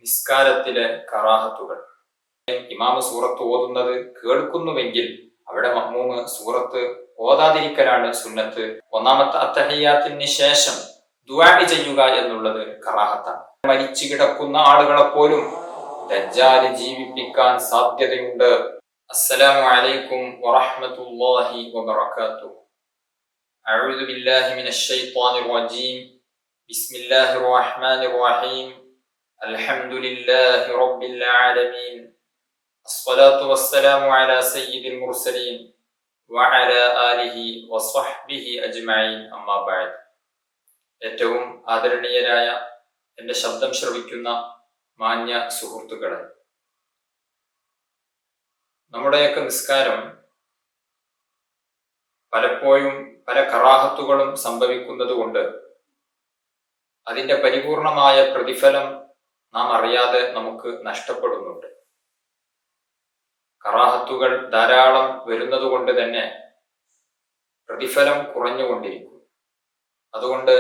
നിസ്കാരത്തിലെ കറാഹത്തുകൾ. ഇമാമ് സൂറത്ത് ഓതുന്നത് കേൾക്കുന്നുവെങ്കിൽ അവിടെ മഅ്മൂമ് സൂറത്ത് ഓതാതിരിക്കലാണ് സുന്നത്ത്. ഒന്നാമത്തെ അത്തഹിയ്യാത്തിന് ശേഷം ദുആ ചെയ്യുക എന്നുള്ളത് കറാഹത്താണ്. മരിച്ചു കിടക്കുന്ന ആളുകളെ പോലും ദജ്ജാൽ ജീവിപ്പിക്കാൻ സാധ്യതയുണ്ട്. അസ്സലാമു അലൈക്കും വറഹ്മത്തുള്ളാഹി വബറകാതുഹു. അഊദു ബില്ലാഹി മിനശ് ശൈത്വാനിർ റജീം. ബിസ്മില്ലാഹിർ റഹ്മാനിർ റഹീം. അൽഹംദുലില്ലാഹി റബ്ബിൽ ആലമീൻ. അസ്സലാത്തു വസ്സലാമു അലാ സയ്യിദിൽ മുർസലീൻ വഅലാ ആലിഹി വസ്വഹ്ബിഹി അജ്മഈൻ. അമ്മാ ബഅദ്. ഏറ്റവും ആദരണീയരായ എൻ്റെ ശബ്ദം ശ്രവിക്കുന്ന മാന്യ സുഹൃത്തുക്കളെ, നമ്മുടെയൊക്കെ നിസ്കാരം പലപ്പോഴും പല കറാഹത്തുകളും സംഭവിക്കുന്നത് കൊണ്ട് അതിൻ്റെ പരിപൂർണമായ പ്രതിഫലം നാം അറിയാതെ നമുക്ക് നഷ്ടപ്പെടുന്നുണ്ട്. കറാഹത്തുകൾ ധാരാളം വരുന്നത് കൊണ്ട് തന്നെ പ്രതിഫലം കുറഞ്ഞുകൊണ്ടിരിക്കും. അതുകൊണ്ട്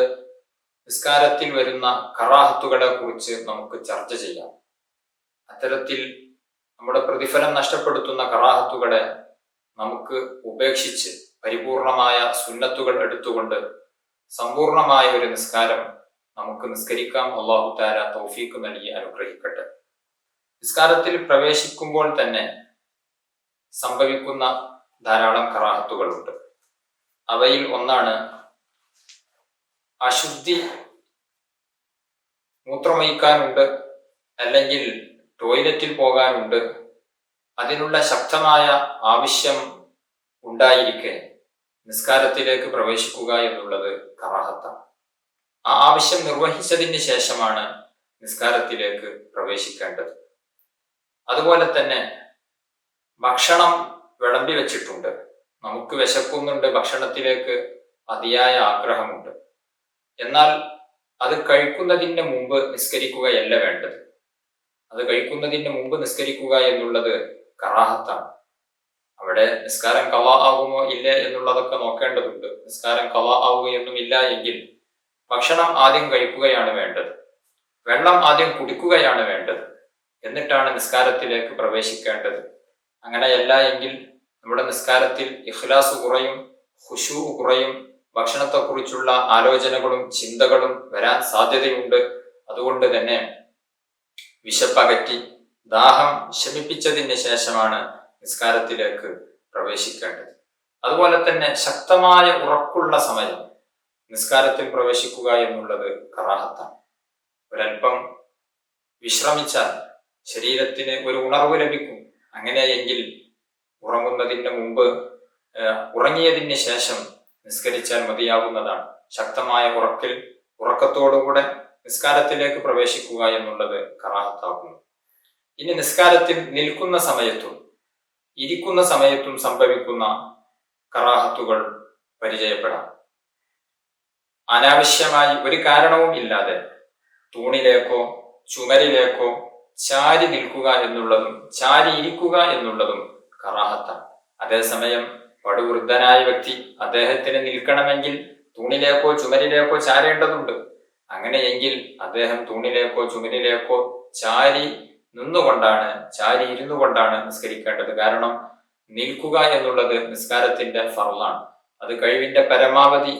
നിസ്കാരത്തിൽ വരുന്ന കറാഹത്തുകളെ കുറിച്ച് നമുക്ക് ചർച്ച ചെയ്യാം. അത്തരത്തിൽ നമ്മുടെ പ്രതിഫലം നഷ്ടപ്പെടുത്തുന്ന കറാഹത്തുകളെ നമുക്ക് ഉപേക്ഷിച്ച് പരിപൂർണമായ സുന്നത്തുകൾ എടുത്തുകൊണ്ട് സമ്പൂർണമായ ഒരു നിസ്കാരം നമുക്ക് നിസ്കരിക്കാം. അല്ലാഹു തആല തൗഫീഖ് നൽകി അനുഗ്രഹിക്കട്ടെ. നിസ്കാരത്തിൽ പ്രവേശിക്കുമ്പോൾ തന്നെ സംഭവിക്കുന്ന ധാരാളം കറാഹത്തുകളുണ്ട്. അവയിൽ ഒന്നാണ് അശുദ്ധി. മൂത്രമൊഴിക്കാനുണ്ട്, അല്ലെങ്കിൽ ടോയ്ലറ്റിൽ പോകാനുണ്ട്, അതിനുള്ള ശക്തമായ ആവശ്യം ഉണ്ടായിരിക്കെ നിസ്കാരത്തിലേക്ക് പ്രവേശിക്കുക എന്നുള്ളത് കറാഹത്താണ്. ആ ആവശ്യം നിർവഹിച്ചതിന് ശേഷമാണ് നിസ്കാരത്തിലേക്ക് പ്രവേശിക്കേണ്ടത്. അതുപോലെ തന്നെ ഭക്ഷണം വിളമ്പി വെച്ചിട്ടുണ്ട്, നമുക്ക് വിശക്കുന്നുണ്ട്, ഭക്ഷണത്തിലേക്ക് അതിയായ ആഗ്രഹമുണ്ട്, എന്നാൽ അത് കഴിക്കുന്നതിന് മുമ്പ് നിസ്കരിക്കുകയല്ല വേണ്ടത്. അത് കഴിക്കുന്നതിന് മുമ്പ് നിസ്കരിക്കുക എന്നുള്ളത് കറാഹത്താണ്. അവിടെ നിസ്കാരം ഖളാ ആകുമോ ഇല്ല എന്നുള്ളതൊക്കെ നോക്കേണ്ടതുണ്ട്. നിസ്കാരം ഖളാ ആവുകയൊന്നും ഇല്ല എങ്കിൽ ഭക്ഷണം ആദ്യം കഴിക്കുകയാണ് വേണ്ടത്, വെള്ളം ആദ്യം കുടിക്കുകയാണ് വേണ്ടത്, എന്നിട്ടാണ് നിസ്കാരത്തിലേക്ക് പ്രവേശിക്കേണ്ടത്. അങ്ങനെയല്ല എങ്കിൽ നമ്മുടെ നിസ്കാരത്തിൽ ഇഖ്ലാസ് കുറയും, ഖുശൂ കുറയും, ഭക്ഷണത്തെക്കുറിച്ചുള്ള ആലോചനകളും ചിന്തകളും വരാൻ സാധ്യതയുണ്ട്. അതുകൊണ്ട് തന്നെ വിശപ്പകറ്റി ദാഹം ശമിപ്പിച്ചതിന് ശേഷമാണ് നിസ്കാരത്തിലേക്ക് പ്രവേശിക്കേണ്ടത്. അതുപോലെ തന്നെ ശക്തമായ ഉറക്കുള്ള സമയം നിസ്കാരത്തിൽ പ്രവേശിക്കുക എന്നുള്ളത് കറാഹത്താണ്. ഒരൽപ്പം വിശ്രമിച്ചാൽ ശരീരത്തിന് ഒരു ഉണർവ് ലഭിക്കും. അങ്ങനെയെങ്കിൽ ഉറങ്ങുന്നതിന് മുമ്പ് ഉറങ്ങിയതിന് ശേഷം നിസ്കരിച്ചാൽ മതിയാകുന്നതാണ്. ശക്തമായ ഉറക്കത്തോടുകൂടെ നിസ്കാരത്തിലേക്ക് പ്രവേശിക്കുക എന്നുള്ളത് കറാഹത്താകുന്നു. ഇനി നിസ്കാരത്തിൽ നിൽക്കുന്ന സമയത്തും ഇരിക്കുന്ന സമയത്തും സംഭവിക്കുന്ന കറാഹത്തുകൾ പരിചയപ്പെടാം. അനാവശ്യമായി ഒരു കാരണവും ഇല്ലാതെ തൂണിലേക്കോ ചുമരിലേക്കോ ചാരി നിൽക്കുക എന്നുള്ളതും ചാരി ഇരിക്കുക എന്നുള്ളതും കറാഹത്താണ്. അതേസമയം പടുവൃദ്ധനായ വ്യക്തി, അദ്ദേഹത്തിന് നിൽക്കണമെങ്കിൽ തൂണിലേക്കോ ചുമരിലേക്കോ ചാരേണ്ടതുണ്ട്. അങ്ങനെയെങ്കിൽ അദ്ദേഹം തൂണിലേക്കോ ചുമരിലേക്കോ ചാരി ഇരുന്നു കൊണ്ടാണ് നിസ്കരിക്കേണ്ടത്. കാരണം നിൽക്കുക എന്നുള്ളത് നിസ്കാരത്തിന്റെ ഫർളാണ്. അത് കഴിവിന്റെ പരമാവധി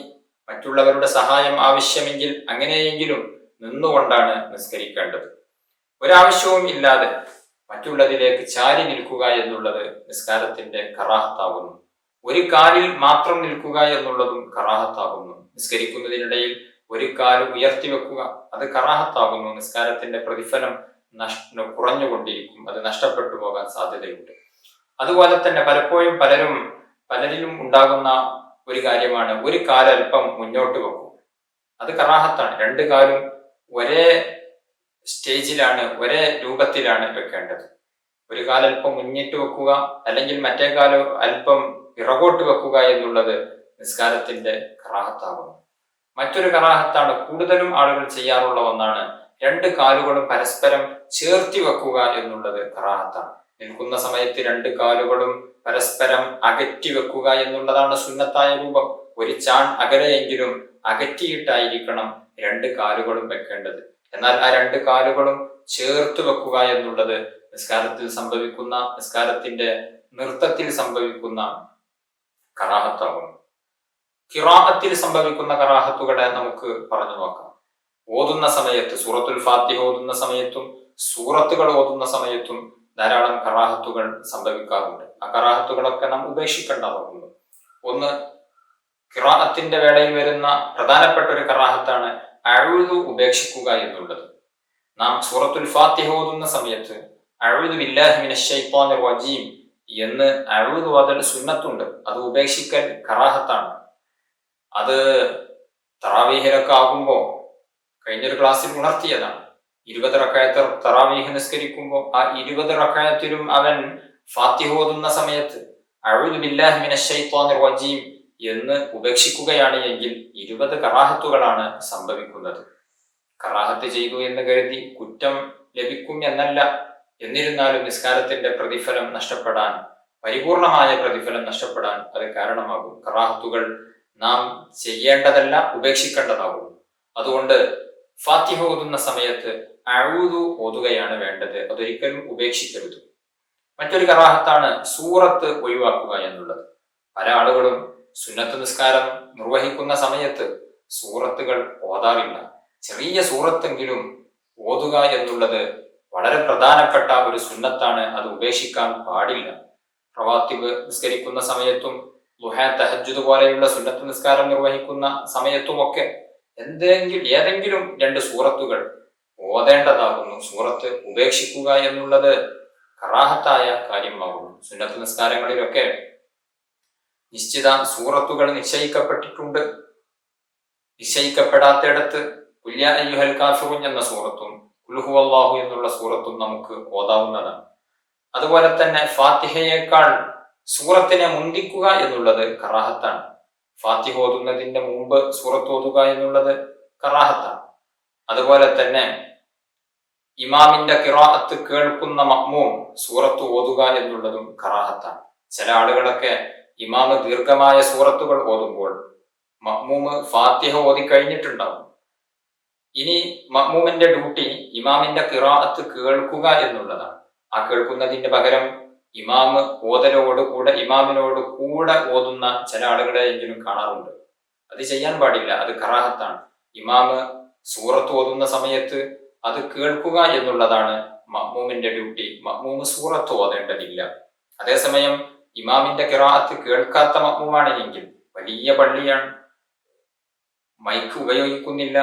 മറ്റുള്ളവരുടെ സഹായം ആവശ്യമെങ്കിൽ അങ്ങനെയെങ്കിലും നിന്നുകൊണ്ടാണ് നിസ്കരിക്കേണ്ടത്. ഒരാവശ്യവും ഇല്ലാതെ മറ്റുള്ളതിലേക്ക് ചാരി നിൽക്കുക എന്നുള്ളത് നിസ്കാരത്തിന്റെ കറാഹത്താകുന്നു. ഒരു കാലിൽ മാത്രം നിൽക്കുക എന്നുള്ളതും കറാഹത്താകുന്നു. നിസ്കരിക്കുന്നതിനിടയിൽ ഒരു കാല് ഉയർത്തി വെക്കുക, അത് കറാഹത്താകുന്നു. നിസ്കാരത്തിന്റെ പ്രതിഫലം കുറഞ്ഞുകൊണ്ടിരിക്കും, അത് നഷ്ടപ്പെട്ടു പോകാൻ സാധ്യതയുണ്ട്. അതുപോലെ തന്നെ പലപ്പോഴും പലരിലും ഉണ്ടാകുന്ന ഒരു കാര്യമാണ് ഒരു കാല് അല്പം മുന്നോട്ട് വെക്കും. അത് കറാഹത്താണ്. രണ്ട് കാലും ഒരേ സ്റ്റേജിലാണ്, ഒരേ രൂപത്തിലാണ് വെക്കേണ്ടത്. ഒരു കാലൽപ്പം മുന്നിട്ട് വെക്കുക, അല്ലെങ്കിൽ മറ്റേ കാലം അല്പം പിറകോട്ട് വെക്കുക എന്നുള്ളത് നിസ്കാരത്തിന്റെ കറാഹത്താകുന്നു. മറ്റൊരു കറാഹത്താണ്, കൂടുതലും ആളുകൾ ചെയ്യാറുള്ള ഒന്നാണ്, രണ്ട് കാലുകളും പരസ്പരം ചേർത്തി വെക്കുക എന്നുള്ളത് കറാഹത്താണ്. നിൽക്കുന്ന സമയത്ത് രണ്ട് കാലുകളും പരസ്പരം അകറ്റി വെക്കുക എന്നുള്ളതാണ് സുന്നത്തായ രൂപം. ഒരു ചാൺ അകലെയെങ്കിലും അകറ്റിയിട്ടായിരിക്കണം രണ്ട് കാലുകളും വെക്കേണ്ടത്. എന്നാൽ ആ രണ്ട് കാലുകളും ചേർത്ത് വെക്കുക എന്നുള്ളത് നിസ്കാരത്തിന്റെ നൃത്തത്തിൽ സംഭവിക്കുന്ന കറാഹത്താകുന്നു. ഖിറാഅത്തിൽ സംഭവിക്കുന്ന കറാഹത്തുകളെ നമുക്ക് പറഞ്ഞു നോക്കാം. ഓതുന്ന സമയത്ത്, സൂറത്തുൽ ഫാത്തിഹ ഓതുന്ന സമയത്തും സൂറത്തുകൾ ഓതുന്ന സമയത്തും ധാരാളം കറാഹത്തുകൾ സംഭവിക്കാറുണ്ട്. ആ കറാഹത്തുകളൊക്കെ നാം ഉപേക്ഷിക്കേണ്ടതാകുന്നു. ഒന്ന്, ഖിറാഅത്തിന്റെ വേളയിൽ വരുന്ന പ്രധാനപ്പെട്ട ഒരു കറാഹത്താണ് അഊദു ഉപേക്ഷിക്കുക എന്നുള്ളത്. നാം സൂറത്തുൽ ഫാത്തിഹ ഓതുന്ന സമയത്ത് അഊദു ബില്ലാഹി മിനശ് ശൈത്വാനിർ റജീം എന്ന് അഊദു ഓതൽ സുന്നത്തുണ്ട്. അത് ഉപേക്ഷിക്കൽ കറാഹത്താണ്. അത് തറാവീഹിലൊക്കെ ആകുമ്പോൾ കഴിഞ്ഞൊരു ക്ലാസ്സിൽ ഉണർത്തിയതാണ്. 20 റക്അത്ത് തറാവീഹ് നിസ്കരിക്കുമ്പോൾ ആ 20 റക്അത്തിലും അവൻ ഫാത്തിഹ ഓതുന്ന സമയത്ത് അഊദു ബില്ലാഹി മിനശ് ശൈത്വാനിർ റജീം എന്ന് ഉപേക്ഷിക്കുകയാണ് എങ്കിൽ 20 കറാഹത്തുകളാണ് സംഭവിക്കുന്നത്. കറാഹത്ത് ചെയ്തു എന്ന് കരുതി കുറ്റം ലഭിക്കും എന്നല്ല. എന്നിരുന്നാലും നിസ്കാരത്തിന്റെ പ്രതിഫലം നഷ്ടപ്പെടാൻ, പരിപൂർണമായ പ്രതിഫലം നഷ്ടപ്പെടാൻ അത് കാരണമാകും. കറാഹത്തുകൾ നാം ചെയ്യേണ്ടതല്ല, ഉപേക്ഷിക്കേണ്ടതാകും. അതുകൊണ്ട് ഫാത്തിഹ ഓതുന്ന സമയത്ത് അഊദു ഓതുകയാണ് വേണ്ടത്, അതൊരിക്കലും ഉപേക്ഷിക്കരുത്. മറ്റൊരു കറാഹത്താണ് സൂറത്ത് ഒഴിവാക്കുക എന്നുള്ളത്. പല ആളുകളും സുന്നത്ത് നിസ്കാരം നിർവഹിക്കുന്ന സമയത്ത് സൂറത്തുകൾ ഓതാറില്ല. ചെറിയ സൂറത്തെങ്കിലും ഓതുക എന്നുള്ളത് വളരെ പ്രധാനപ്പെട്ട ഒരു സുന്നത്താണ്. അത് ഉപേക്ഷിക്കാൻ പാടില്ല. റവാത്തിബ് നിസ്കരിക്കുന്ന സമയത്തും ളുഹ, തഹജ്ജുദ് പോലെയുള്ള സുന്നത്ത് നിസ്കാരം നിർവഹിക്കുന്ന സമയത്തുമൊക്കെ ഏതെങ്കിലും 2 സൂറത്തുകൾ ഓതേണ്ടതാകുന്നു. സൂറത്ത് ഉപേക്ഷിക്കുക എന്നുള്ളത് കറാഹത്തായ കാര്യമാകുന്നു. സുന്നത്ത് നിസ്കാരങ്ങളിലൊക്കെ നിശ്ചിത സൂറത്തുകൾ നിശ്ചയിക്കപ്പെട്ടിട്ടുണ്ട്. നിശ്ചയിക്കപ്പെടാത്തിടത്ത് ഖുൽ യാ അയ്യുഹൽ കാഫിറൂൻ എന്ന സൂറത്തും ഖുൽ ഹുവല്ലാഹു എന്നുള്ള സൂറത്തും നമുക്ക് ഓതാവുന്നതാണ്. അതുപോലെ തന്നെ ഫാത്തിഹയേക്കാൾ സൂറത്തിനെ മുന്തിക്കുക എന്നുള്ളത് കറാഹത്താണ്. ഫാത്തിഹ ഓതുന്നതിന്റെ മുമ്പ് സൂറത്ത് ഓതുക എന്നുള്ളത് കറാഹത്താണ്. അതുപോലെ തന്നെ ഇമാമിന്റെ ഖിറാഅത്ത് കേൾക്കുന്ന മഅ്മൂം സൂറത്ത് ഓതുക എന്നുള്ളതും കറാഹത്താണ്. ചില ആളുകളൊക്കെ ഇമാമ് ദീർഘമായ സൂറത്തുകൾ ഓതുമ്പോൾ മഅ്മൂമ് ഫാത്തിഹ ഓതി കഴിഞ്ഞിട്ടുണ്ടാവും. ഇനി മഅ്മൂമിന്റെ ഡ്യൂട്ടി ഇമാമിന്റെ ഖിറാഅത്ത് കേൾക്കുക എന്നുള്ളതാണ്. ആ കേൾക്കുന്നതിന്റെ പകരം ഇമാമ് ഓതലോട് കൂടെ ഇമാമിനോട് കൂടെ ഓതുന്ന ചില ആളുകളെ എങ്കിലും കാണാറുണ്ട്. അത് ചെയ്യാൻ പാടില്ല, അത് കറാഹത്താണ്. ഇമാമ് സൂറത്ത് ഓതുന്ന സമയത്ത് അത് കേൾക്കുക എന്നുള്ളതാണ് മഅ്മൂമിന്റെ ഡ്യൂട്ടി. മഅ്മൂമ് സൂറത്ത് ഓതേണ്ടതില്ല. അതേസമയം ഇമാമിന്റെ ഖിറാഅത്ത് കേൾക്കാത്ത മഅ്മൂമാണ് എങ്കിൽ, വലിയ പള്ളിയാണ്, മൈക്ക് ഉപയോഗിക്കുന്നില്ല,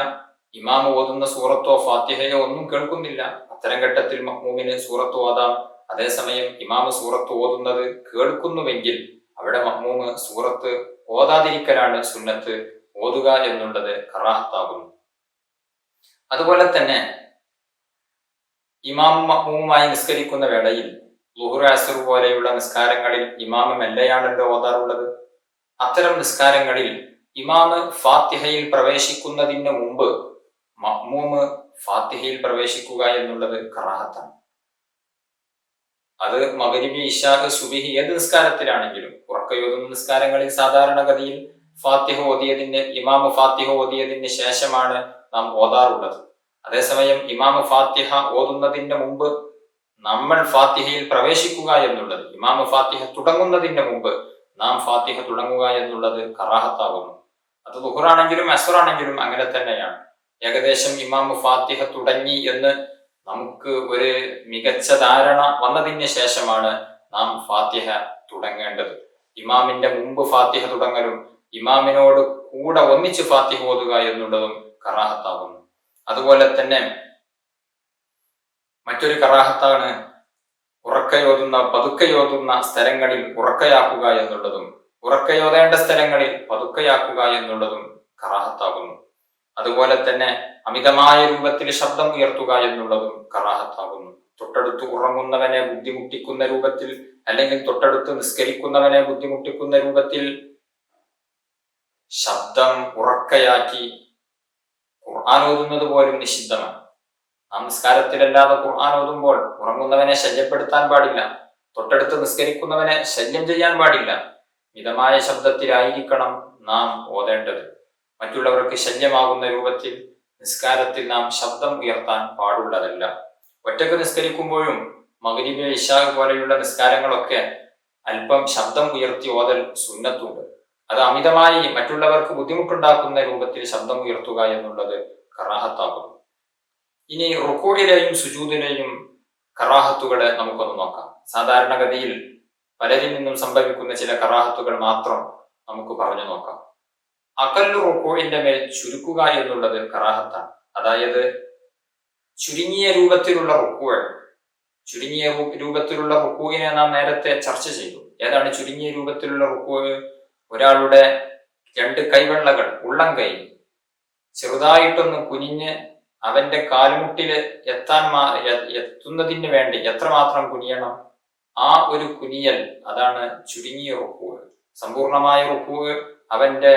ഇമാമ് ഓതുന്ന സൂറത്തോ ഫാത്തിഹയോ ഒന്നും കേൾക്കുന്നില്ല, അത്തരം ഘട്ടത്തിൽ മഅ്മൂമിന് സൂറത്ത് ഓതാം. അതേസമയം ഇമാമ് സൂറത്ത് ഓതുന്നത് കേൾക്കുന്നുവെങ്കിൽ അവിടെ മഅ്മൂമ് സൂറത്ത് ഓതാതിരിക്കലാണ് സുന്നത്ത്. ഓതുക എന്നുള്ളത് കറാഹത്താകുന്നു. അതുപോലെ തന്നെ ഇമാം മഅ്മൂമുമായി നിസ്കരിക്കുന്ന വേളയിൽ ളുഹ്ർ, അസ്ർ പോലെയുള്ള നിസ്കാരങ്ങളിൽ ഇമാമ് മെല്ലെയാണല്ലോ ഓതാറുള്ളത്. അത്തരം നിസ്കാരങ്ങളിൽ ഇമാമ് ഫാത്തിഹയിൽ പ്രവേശിക്കുന്നതിന് മുമ്പ് മഅ്മൂമ് ഫാത്തിഹയിൽ പ്രവേശിക്കുക എന്നുള്ളത് കറാഹത്താണ്. അത് മഗ്രിബ്, ഇശാ, സുബ്ഹി ഏത് നിസ്കാരത്തിലാണെങ്കിലും ഉറക്കയോതുന്ന നിസ്കാരങ്ങളിൽ സാധാരണഗതിയിൽ ഇമാമ് ഫാത്തിഹ ഓതിയതിന് ശേഷമാണ് നാം ഓതാറുള്ളത്. അതേസമയം ഇമാമ് ഫാത്തിഹ ഓതുന്നതിന്റെ മുമ്പ് നമ്മൾ ഫാത്തിഹയിൽ പ്രവേശിക്കുക എന്നുള്ളത്, ഇമാമ് ഫാത്തിഹ തുടങ്ങുന്നതിന്റെ മുമ്പ് നാം ഫാത്തിഹ തുടങ്ങുക എന്നുള്ളത് കറാഹത്താകുന്നു. അത് ളുഹ്റാണെങ്കിലും അസ്റാണെങ്കിലും അങ്ങനെ തന്നെയാണ്. ഏകദേശം ഇമാമ് ഫാത്തിഹ തുടങ്ങി എന്ന് നമുക്ക് ഒരു മികച്ച ധാരണ വന്നതിന് ശേഷമാണ് നാം ഫാത്തിഹ തുടങ്ങേണ്ടത്. ഇമാമിന്റെ മുമ്പ് ഫാത്തിഹ തുടങ്ങലും ഇമാമിനോട് കൂടെ ഒന്നിച്ച് ഫാത്തിഹ ഓതുക എന്നുള്ളതും കറാഹത്താകുന്നു. അതുപോലെ തന്നെ മറ്റൊരു കറാഹത്താണ് പതുക്കയോതുന്ന സ്ഥലങ്ങളിൽ ഉറക്കയാക്കുക എന്നുള്ളതും ഉറക്കയോതേണ്ട സ്ഥലങ്ങളിൽ പതുക്കയാക്കുക എന്നുള്ളതും കറാഹത്താകുന്നു. അതുപോലെ തന്നെ അമിതമായ രൂപത്തിൽ ശബ്ദം ഉയർത്തുക എന്നുള്ളതും കറാഹത്താകുന്നു. തൊട്ടടുത്ത് ഉറങ്ങുന്നവനെ ബുദ്ധിമുട്ടിക്കുന്ന രൂപത്തിൽ, അല്ലെങ്കിൽ തൊട്ടടുത്ത് നിസ്കരിക്കുന്നവനെ ബുദ്ധിമുട്ടിക്കുന്ന രൂപത്തിൽ ശബ്ദം ഉറക്കയാക്കി ഖുർആൻ ഓതുന്നത് പോലും നിഷിദ്ധമാണ്. നാം നിസ്കാരത്തിലല്ലാതെ ഖുർആൻ ഓതുമ്പോൾ ഉറങ്ങുന്നവനെ ശല്യപ്പെടുത്താൻ പാടില്ല, തൊട്ടടുത്ത് നിസ്കരിക്കുന്നവനെ ശല്യം ചെയ്യാൻ പാടില്ല. മിതമായ ശബ്ദത്തിലായിരിക്കണം നാം ഓതേണ്ടത്. മറ്റുള്ളവർക്ക് ശല്യമാകുന്ന രൂപത്തിൽ നിസ്കാരത്തിൽ നാം ശബ്ദം ഉയർത്താൻ പാടുള്ളതല്ല. ഒറ്റക്ക് നിസ്കരിക്കുമ്പോഴും മഗ്‌രിബ് ഇശാ പോലെയുള്ള നിസ്കാരങ്ങളൊക്കെ അല്പം ശബ്ദം ഉയർത്തി ഓതൽ സുന്നത്തുണ്ട്. അത് അമിതമായി മറ്റുള്ളവർക്ക് ബുദ്ധിമുട്ടുണ്ടാക്കുന്ന രൂപത്തിൽ ശബ്ദം ഉയർത്തുക എന്നുള്ളത് കറാഹത്താകുന്നു. ഇനി റുക്കൂഇലെയും സുജൂദിലെയും കറാഹത്തുകളെ നമുക്കൊന്ന് നോക്കാം. സാധാരണഗതിയിൽ പലരിൽ നിന്നും സംഭവിക്കുന്ന ചില കറാഹത്തുകൾ മാത്രം നമുക്ക് പറഞ്ഞു നോക്കാം. അഖല്ലു റുക്കൂഇന്റെ മേൽ ചുരുക്കുക എന്നുള്ളത് കറാഹത്താണ്. അതായത് ചുരുങ്ങിയ രൂപത്തിലുള്ള റുക്കൂഅ്. ചുരുങ്ങിയ രൂപത്തിലുള്ള റുക്കൂഇനെ നാം നേരത്തെ ചർച്ച ചെയ്തു. ഏതാണ് ചുരുങ്ങിയ രൂപത്തിലുള്ള റുക്കൂഅ്? ഒരാളുടെ 2 കൈവെള്ളകൾ, ഉള്ളം കൈ ചെറുതായിട്ടൊന്ന് കുനിഞ്ഞ് അവന്റെ കാൽമുട്ടില് എത്തുന്നതിന് വേണ്ടി എത്രമാത്രം കുനിയണം, ആ ഒരു കുനിയൽ, അതാണ് ചുരുങ്ങിയ റുക്കൂഅ്. സമ്പൂർണമായ റുക്കൂഅ് അവന്റെ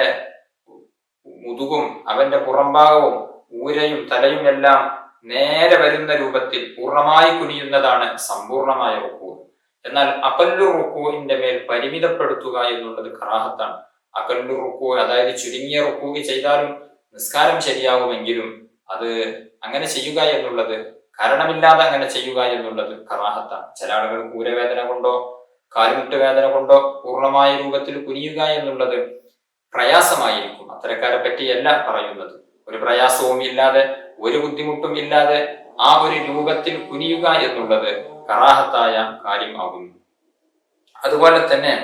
മുതുകും അവന്റെ പുറംഭാഗവും ഊരയും തലയും എല്ലാം നേരെ വരുന്ന രൂപത്തിൽ പൂർണ്ണമായി കുനിയുന്നതാണ് സമ്പൂർണമായ റുക്കൂഅ്. എന്നാൽ അഖല്ലു റുക്കൂഇന്റെ മേൽ പരിമിതപ്പെടുത്തുക എന്നുള്ളത് കറാഹത്താണ്. അഖല്ലു റുക്കൂഅ്, അതായത് ചുരുങ്ങിയ റുക്കൂഅ് ചെയ്താലും നിസ്കാരം ശരിയാകുമെങ്കിലും അത് അങ്ങനെ ചെയ്യുക എന്നുള്ളത്, കാരണമില്ലാതെ അങ്ങനെ ചെയ്യുക എന്നുള്ളത് കറാഹത്താണ്. ചില ആളുകൾ ഊരവേദന കൊണ്ടോ കാൽമുട്ട് വേദന കൊണ്ടോ പൂർണ്ണമായ രൂപത്തിൽ കുനിയുക എന്നുള്ളത് പ്രയാസമായിരിക്കും. അത്തരക്കാരെ പറ്റിയല്ല പറയുന്നത്. ഒരു പ്രയാസവും ഇല്ലാതെ ഒരു ബുദ്ധിമുട്ടും ഇല്ലാതെ ആ ഒരു രൂപത്തിൽ കുനിയുക എന്നുള്ളത് കറാഹത്തായ കാര്യമാകുന്നു. അതുപോലെ തന്നെ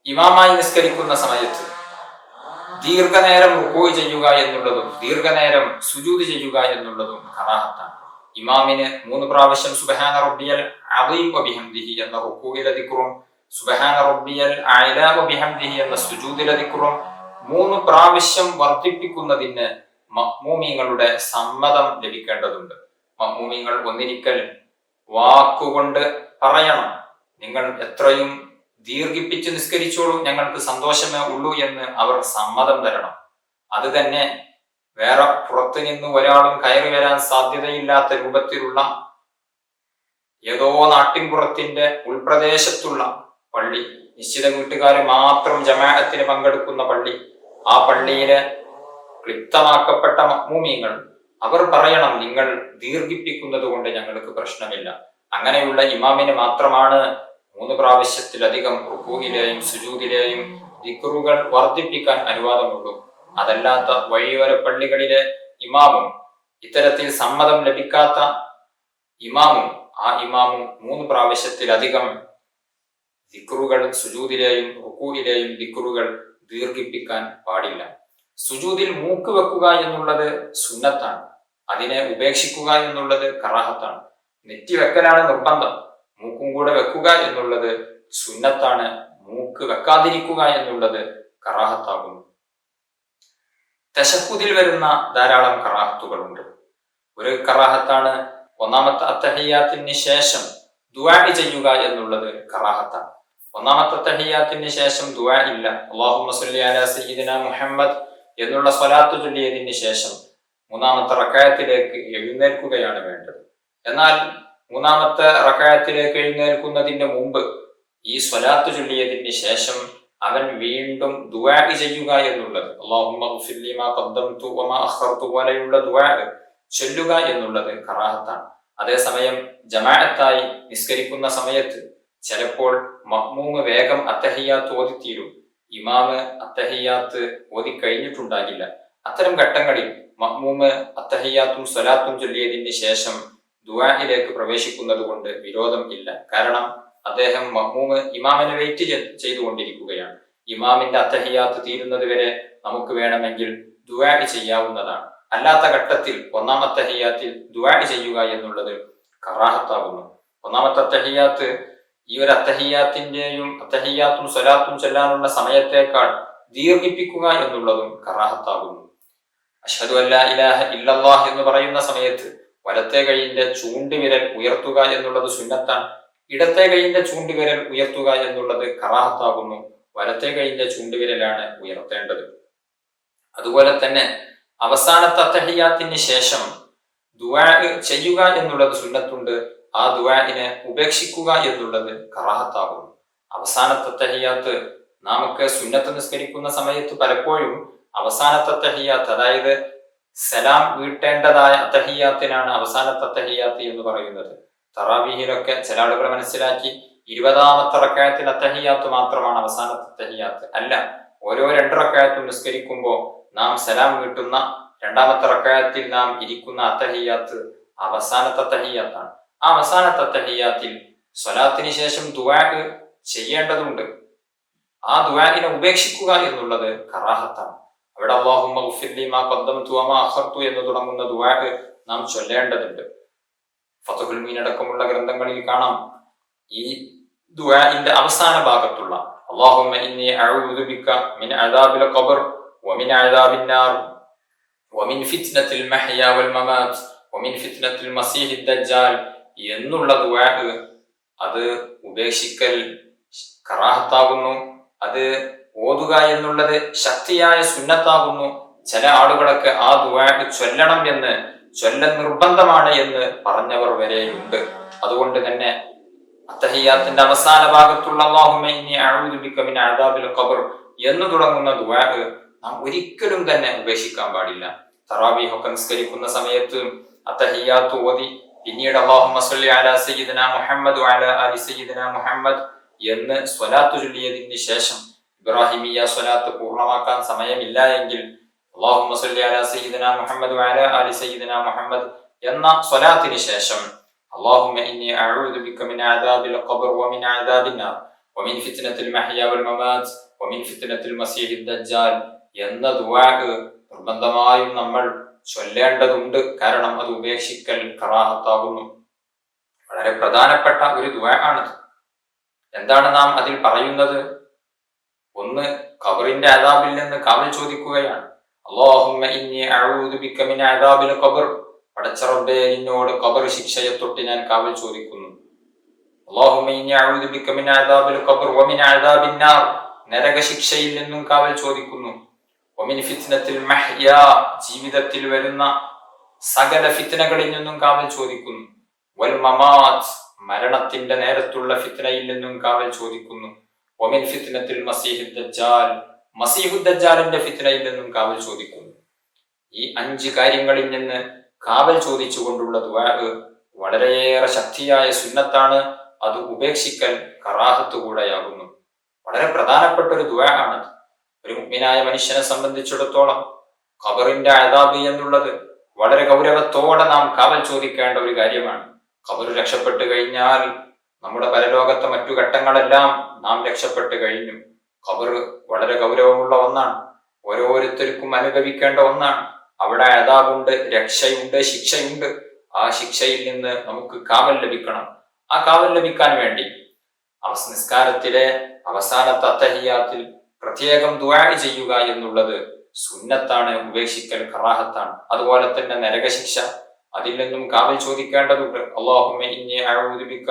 ഇമാമായി നിസ്കരിക്കുന്ന സമയത്ത് ദീർഘനേരം റുക്കൂഅ് ചെയ്യുക എന്നുള്ളതും ദീർഘനേരം സുജൂദ് ചെയ്യുക എന്നുള്ളതും കറാഹത്താണ്. ഇമാമിന് 3 പ്രാവശ്യം സുബ്ഹാന റബ്ബിയൽ അദീം വബിഹംദിഹി എന്ന റുക്കൂഇലെ ദിക്റും സുബ്ഹാന റബ്ബിയൽ അഅ്ലാ വബിഹംദിഹി എന്ന സുജൂദിലെ ദിക്റും 3 പ്രാവശ്യം വർദ്ധിപ്പിക്കുന്നതിന് മഅ്മൂമീങ്ങളുടെ സമ്മതം ലഭിക്കേണ്ടതുണ്ട്. മഅ്മൂമീങ്ങൾ ഒന്നിരിക്കൽ വാക്കുകൊണ്ട് പറയണം, നിങ്ങൾ എത്രയും ദീർഘിപ്പിച്ച് നിസ്കരിച്ചോളൂ, ഞങ്ങൾക്ക് സന്തോഷമേ ഉള്ളൂ എന്ന് അവർ സമ്മതം തരണം. അത് തന്നെ വേറെ പുറത്തു നിന്ന് ഒരാളും കയറി വരാൻ സാധ്യതയില്ലാത്ത രൂപത്തിലുള്ള ഏതോ നാട്ടിൻപുറത്തിന്റെ ഉൾപ്രദേശത്തുള്ള പള്ളി, നിശ്ചിത വീട്ടുകാർ മാത്രം ജമാഅത്തിന് പങ്കെടുക്കുന്ന പള്ളി, ആ പള്ളിയിലെ ക്ലിപ്തമാക്കപ്പെട്ട മഅ്മൂമീങ്ങൾ അവർ പറയണം, നിങ്ങൾ ദീർഘിപ്പിക്കുന്നത് കൊണ്ട് ഞങ്ങൾക്ക് പ്രശ്നമില്ല. അങ്ങനെയുള്ള ഇമാമിന് മാത്രമാണ് 3 പ്രാവശ്യത്തിലധികം റുക്കൂഇലെയും സുജൂദിലെയും ദിക്റുകൾ വർദ്ധിപ്പിക്കാൻ അനുവാദമുള്ളൂ. അതല്ലാത്ത വഴിയോര പള്ളികളിലെ ഇമാമും ഇത്തരത്തിൽ സമ്മതം ലഭിക്കാത്ത ഇമാമും ആ ഇമാമും 3 പ്രാവശ്യത്തിലധികം ദിക്റുകൾ, സുജൂദിലെയും റുക്കൂഇലെയും ദിക്റുകൾ ദീർഘിപ്പിക്കാൻ പാടില്ല. സുജൂദിൽ മൂക്ക് വെക്കുക എന്നുള്ളത് സുന്നത്താണ്. അതിനെ ഉപേക്ഷിക്കുക എന്നുള്ളത് കറാഹത്താണ്. നെറ്റി വെക്കലാണ് നിർബന്ധം. മൂക്കും കൂടെ വെക്കുക എന്നുള്ളത് സുന്നത്താണ്. മൂക്ക് വെക്കാതിരിക്കുക എന്നുള്ളത് കറാഹത്താകുന്നു. തശഹ്ഹുദിൽ വരുന്ന ധാരാളം കറാഹത്തുകളുണ്ട്. ഒരു കറാഹത്താണ് ഒന്നാമത്തെ അത്തഹിയ്യാത്തിന് ശേഷം ദുആ ചെയ്യുക എന്നുള്ളത് കറാഹത്താണ്. ഒന്നാമത്തെ അത്തഹിയ്യാത്തിന് ശേഷം ദുആ ഇല്ല. അല്ലാഹുമ്മ സ്വല്ലി അലാ സയ്യിദിനാ മുഹമ്മദ് എന്നുള്ള സ്വലാത്ത് ചൊല്ലിയതിന് ശേഷം 3-ാമത്തെ റക്അത്തിലേക്ക് എഴുന്നേൽക്കുകയാണ് വേണ്ടത്. എന്നാൽ 3-ാമത്തെ റക്അത്തിലേക്ക് എഴുന്നേൽക്കുന്നതിന് മുമ്പ് ഈ സ്വലാത്ത് ചൊല്ലിയതിന് ശേഷം അവൻ വീണ്ടും ദുആ ചെയ്യുക എന്നുള്ളത്, അല്ലാഹുമ്മ ഗ്ഫിർ ലി മാ ഖദ്ദംതു വമാ അഖർതു പോലെയുള്ള ദുആ ചൊല്ലുക എന്നുള്ളത് കറാഹത്താണ്. അതേസമയം ജമാഅത്തായി നിസ്കരിക്കുന്ന സമയത്ത് ചിലപ്പോൾ മഅ്മൂമ് വേഗം അത്തഹിയ്യാത്ത് ഓതിത്തീരും, ഇമാമ് അത്തഹിയ്യാത്ത് ഓതി കഴിഞ്ഞിട്ടുണ്ടാകില്ല. അത്തരം ഘട്ടങ്ങളിൽ മഅ്മൂമ് അത്തഹിയ്യാത്തും സ്വലാത്തും ചൊല്ലിയതിന് ശേഷം ദുആയിലേക്ക് പ്രവേശിക്കുന്നത് കൊണ്ട് വിരോധം ഇല്ല. കാരണം അദ്ദേഹം മഅ്മൂമ് ഇമാമിനെ വെയിറ്റ് ചെയ്തുകൊണ്ടിരിക്കുകയാണ്. ഇമാമിന്റെ അത്തഹിയ്യാത്ത് തീരുന്നത് വരെ നമുക്ക് വേണമെങ്കിൽ ദുആ ചെയ്യാവുന്നതാണ്. അല്ലാത്ത ഘട്ടത്തിൽ 1-ാം അത്തഹിയ്യാത്തിൽ ദുആ ചെയ്യുക എന്നുള്ളത് കറാഹത്താകുന്നു. 1-ാമത്തെ അത്തഹിയ്യാത്ത് ഈ ഒരു അത്തഹിയ്യാത്തും സ്വലാത്തും ചൊല്ലാനുള്ള സമയത്തേക്കാൾ ദീർഘിപ്പിക്കുക എന്നുള്ളതും കറാഹത്താകുന്നു. അശ്ഹദു അല്ലാ ഇലാഹ ഇല്ലല്ലാഹ് എന്ന് പറയുന്ന സമയത്ത് വലത്തെ കൈയിന്റെ ചൂണ്ടുവിരൽ ഉയർത്തുക എന്നുള്ളത് സുന്നത്താണ്. ഇടത്തെ കൈയിന്റെ ചൂണ്ടുവിരൽ ഉയർത്തുക എന്നുള്ളത് കറാഹത്താകുന്നു. വലത്തെ കൈയിന്റെ ചൂണ്ടുവിരലാണ് ഉയർത്തേണ്ടത്. അതുപോലെ തന്നെ അവസാനത്തെ അത്തഹിയ്യാത്തിന് ശേഷം ദുആ ചെയ്യുക എന്നുള്ളത് സുന്നത്തുണ്ട്. ആ ദുആഇനെ ഉപേക്ഷിക്കുക എന്നുള്ളത് കറാഹത്താകുന്നു. അവസാനത്തെ അത്തഹിയ്യാത്ത് നാമൊക്കെ സുന്നത്ത് നിസ്കരിക്കുന്ന സമയത്ത് പലപ്പോഴും അവസാനത്തെ അത്തഹിയ്യാത്ത്, അതായത് സലാം വീട്ടേണ്ടതായ അത്തഹിയാത്തിനാണ് അവസാനത്തെ അത്തഹിയാത്ത് എന്ന് പറയുന്നത്. തറാവീഹിലൊക്കെ ചില ആളുകൾ മനസ്സിലാക്കി 20ാമത്തെ റക്അത്തിൽ അത്തഹിയാത്ത് മാത്രമാണ് അവസാനത്തെ അത്തഹിയാത്ത്. അല്ല, ഓരോ 2 റക്അത്തും നിസ്കരിക്കുമ്പോൾ നാം സലാം വീട്ടുന്ന 2ാമത്തെ റക്അത്തിൽ നാം ഇരിക്കുന്ന അത്തഹിയാത്ത് അവസാനത്തെ അത്തഹിയാത്താണ്. ആ അവസാനത്തെ അത്തഹിയാത്തിൽ സ്വലാത്തിന് ശേഷം ദുആ ചെയ്യേണ്ടതുണ്ട്. ആ ദുആഇനെ ഉപേക്ഷിക്കുക എന്നുള്ളത് കറാഹത്താണ്. അവിടെ അല്ലാഹുമ്മ ഗ്ഫിർലി മാ ഖദ്ദംതു വമാ അഖർതു എന്ന് തുടങ്ങുന്ന ദുആ നാം ചൊല്ലേണ്ടതുണ്ട്. ഫത്ഹുൽ മീൻ അടക്കമുള്ള ഗ്രന്ഥങ്ങളിൽ കാണാം ഈ ദുആഇന്റെ അവസാന ഭാഗത്തുള്ള അല്ലാഹുമ്മ ഇന്നി അഊദു ബിക മിൻ അദാബിൽ ഖബർ വമിൻ അദാബിൻ നാർ വമിൻ ഫിത്നത്തിൽ മഹ്യാ വൽ മമാത് വമിൻ ഫിത്നത്തിൽ മസീഹി ദജ്ജാൽ എന്നുള്ള ദുആ അത് ഉപേക്ഷിക്കൽ കറാഹത്താകുന്നു. അത് ഓതുക എന്നുള്ളത് ശക്തിയായ സുന്നത്താകുന്നു. ചില ആളുകളൊക്കെ ആ ദുആ ചൊല്ലണം എന്ന്, ചൊല്ലൽ നിർബന്ധമാണ് എന്ന് പറഞ്ഞവർ വരെയുണ്ട്. അതുകൊണ്ട് തന്നെ അത്തഹിയാത്തിന്റെ അവസാന ഭാഗത്തുള്ള അല്ലാഹുമ്മ ഇന്നി അഊദു ബിക മിൻ അദാബിൽ ഖബർ എന്ന് തുടങ്ങുന്ന ദുആ നാം ഒരിക്കലും തന്നെ ഉപേക്ഷിക്കാൻ പാടില്ല. തറാവീഹ് ഒക്കെ നിസ്കരിക്കുന്ന സമയത്ത് അത്തഹിയാത്ത് ഓതി പിന്നീട് അല്ലാഹുമ്മ സ്വല്ലി അലാ സയ്യിദിനാ മുഹമ്മദ് വഅലാ ആലി സയ്യിദിനാ മുഹമ്മദ് എന്ന് സ്വലാത്ത് ചൊല്ലിയതിന് ശേഷം ഇബ്രാഹിമിയ സ്വലാത്ത് പൂർണ്ണമാക്കാൻ സമയമില്ല എങ്കിൽ അല്ലാഹുമ്മ സ്വല്ലി അലാ സയ്യിദിനാ മുഹമ്മദ് വഅലാ ആലി സയ്യിദിനാ മുഹമ്മദ് എന്ന സ്വലാത്തിന് ശേഷം അല്ലാഹുമ്മ ഇന്നി അഊദു ബിക മിൻ അദാബിൽ ഖബർ വമിൻ അദാബിൻ നാർ വമിൻ ഫിത്നത്തിൽ മഹ്യാ വൽ മമാത് വമിൻ ഫിത്നത്തിൽ മസീഹി ദജ്ജാൽ എന്ന ദുആ നിർബന്ധമായും നമ്മൾ ചൊല്ലേണ്ടതുണ്ട്. കാരണം അത് ഉപേക്ഷിക്കൽ കറാഹത്താകുന്നു. വളരെ പ്രധാനപ്പെട്ട ഒരു ദുആ ആണിത്. എന്താണ് നാം അതിൽ പറയുന്നത്? ഒന്ന്, ഖബറിന്റെ അദാബിൽ നിന്ന് കാവൽ ചോദിക്കുകയാണ്. അല്ലാഹുമ്മ ഇന്നി അഊദു ബിക മിൻ അദാബിൽ ഖബർ, പടച്ച റബ്ബേ നിന്നോട് ഖബർ ശിക്ഷയെ തൊട്ട് ഞാൻ കാവൽ ചോദിക്കുന്നു. അല്ലാഹുമ്മ ഇന്നി അഊദു ബിക മിൻ അദാബിൽ ഖബർ വമിൻ അദാബിൻ നാർ, നരക ശിക്ഷയിൽ നിന്നും കാവൽ ചോദിക്കുന്നു. വമിൻ ഫിത്നത്തിൽ മഹ്യാ, ജീവിതത്തിൽ വരുന്ന സകല ഫിത്നകളിൽ നിന്നും കാവൽ ചോദിക്കുന്നു. വൽ മമാത്, മരണത്തിന്റെ നേരത്തുള്ള ഫിത്നയിൽ നിന്നും കാവൽ ചോദിക്കുന്നു. വമിൻ ഫിത്നത്തിൽ മസീഹി ദജ്ജാൽ, മസീഹു ദജ്ജാലിന്റെ ഫിത്നയിൽ നിന്നും കാവൽ ചോദിക്കുന്നു. ഈ 5 കാര്യങ്ങളിൽ നിന്ന് കാവൽ ചോദിച്ചുകൊണ്ടുള്ള ദുആ വളരെയേറെ ശക്തിയായ സുന്നത്താണ്. അത് ഉപേക്ഷിക്കൽ കറാഹത്ത് കൂടെയാകുന്നു. വളരെ പ്രധാനപ്പെട്ട ഒരു ദുആ ആണ്. ഒരു മുഅ്മിനായ മനുഷ്യനെ സംബന്ധിച്ചിടത്തോളം ഖബറിന്റെ അദാബ് എന്നുള്ളത് വളരെ ഗൗരവത്തോടെ നാം കാവൽ ചോദിക്കേണ്ട ഒരു കാര്യമാണ്. ഖബർ രക്ഷപ്പെട്ടു കഴിഞ്ഞാൽ നമ്മുടെ പരലോകത്തെ മറ്റു ഘട്ടങ്ങളെല്ലാം നാം രക്ഷപ്പെട്ടു കഴിഞ്ഞു. ഖബർ വളരെ ഗൗരവമുള്ള ഒന്നാണ്, ഓരോരുത്തർക്കും അനുഭവിക്കേണ്ട ഒന്നാണ്. അവിടെ അദാബുണ്ട്, രക്ഷയുണ്ട്, ശിക്ഷയുണ്ട്. ആ ശിക്ഷയിൽ നിന്ന് നമുക്ക് കാവൽ ലഭിക്കണം. ആ കാവൽ ലഭിക്കാൻ വേണ്ടി നിസ്കാരത്തിലെ അവസാനത്തെ അത്തഹിയാത്തിൽ പ്രത്യേകം ദുആ ചെയ്യുക എന്നുള്ളത് സുന്നത്താണ്, ഉപേക്ഷിക്കൽ കറാഹത്താണ്. അതുപോലെ തന്നെ നരകശിക്ഷ, അതിൽ നിന്നും കാവൽ ചോദിക്കേണ്ടതുണ്ട്. അല്ലാഹുമ്മ ഇന്നി അഊദു ബിക